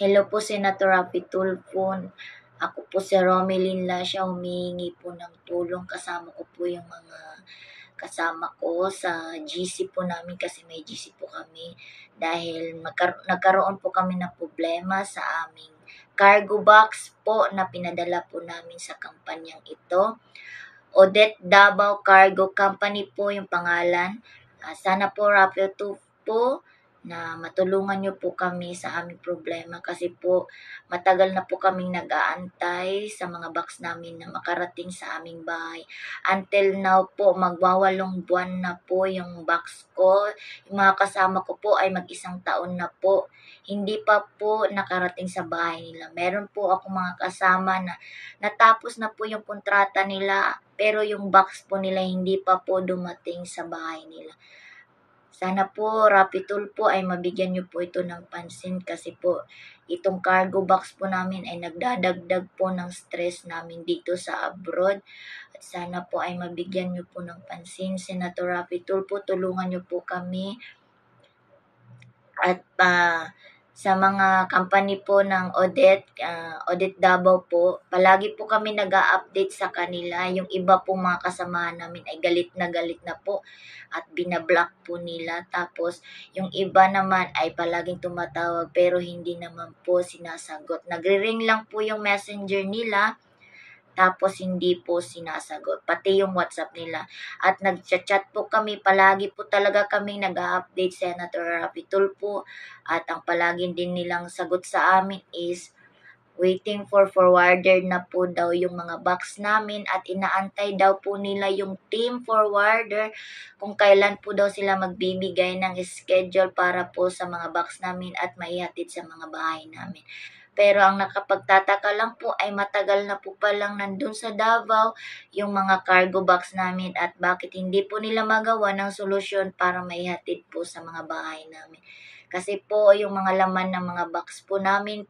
Hello po, Senator Raffy Tulfo. Ako po si Romelyn Lasha, humihingi po ng tulong. Kasama ko po yung mga kasama ko sa GC po namin kasi may GC po kami. Dahil nagkaroon po kami ng problema sa aming cargo box po na pinadala po namin sa kampanyang ito. Odette Davao Cargo Company po yung pangalan. Sana po, Raffy Tulfo, na matulungan nyo po kami sa aming problema kasi po matagal na po kaming nag-aantay sa mga box namin na makarating sa aming bahay. Until now po, magwawalong buwan na po yung box ko. Yung mga kasama ko po ay mag-isang taon na po. Hindi pa po nakarating sa bahay nila. Meron po ako mga kasama na natapos na po yung kontrata nila pero yung box po nila hindi pa po dumating sa bahay nila. Sana po, Raffy Tulfo, ay mabigyan nyo po ito ng pansin kasi po itong cargo box po namin ay nagdadagdag po ng stress namin dito sa abroad. At sana po ay mabigyan nyo po ng pansin. Senator Raffy Tulfo, tulungan nyo po kami. At sa mga company po ng Odette Davao po, palagi po kami nag-a-update sa kanila. Yung iba po mga kasamahan namin ay galit na po at binablock po nila. Tapos yung iba naman ay palaging tumatawag pero hindi naman po sinasagot. Nagre-ring lang po yung messenger nila tapos hindi po sinasagot, pati yung WhatsApp nila. At nag-chat po kami, palagi po talaga kami nag-update Senator Raffy Tulfo. At ang palagi din nilang sagot sa amin is waiting for forwarder na po daw yung mga box namin at inaantay daw po nila yung team forwarder kung kailan po daw sila magbibigay ng schedule para po sa mga box namin at maihatid sa mga bahay namin. Pero ang nakapagtataka lang po ay matagal na po palang nandun sa Davao yung mga cargo box namin at bakit hindi po nila magawa ng solusyon para maihatid po sa mga bahay namin. Kasi po yung mga laman ng mga box po namin,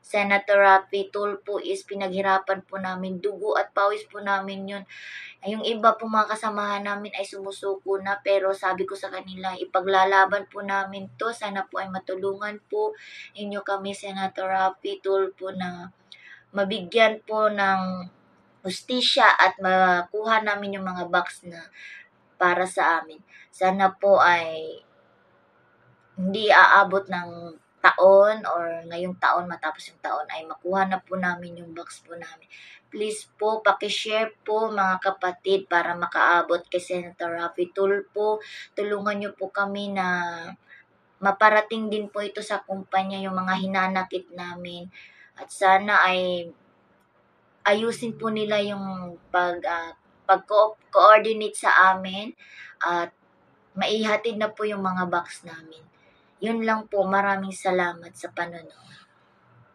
Senator Raffy Tulfo, is pinaghirapan po namin, dugo at pawis po namin yun. Yung iba po mga kasamahan namin ay sumusuko na pero sabi ko sa kanila, ipaglalaban po namin to. Sana po ay matulungan po inyo kami, Senator Raffy Tulfo, na mabigyan po ng hustisya at makuha namin yung mga box na para sa amin. Sana po ay hindi aabot ng taon or ngayong taon matapos yung taon ay makuha na po namin yung box po namin. Please po, pakishare po mga kapatid para makaabot kay Senator Raffy Tulfo. Tulungan nyo po kami na maparating din po ito sa kumpanya yung mga hinanakit namin. At sana ay ayusin po nila yung pag-coordinate sa amin at maihatid na po yung mga box namin. Yun lang po. Maraming salamat sa panonood.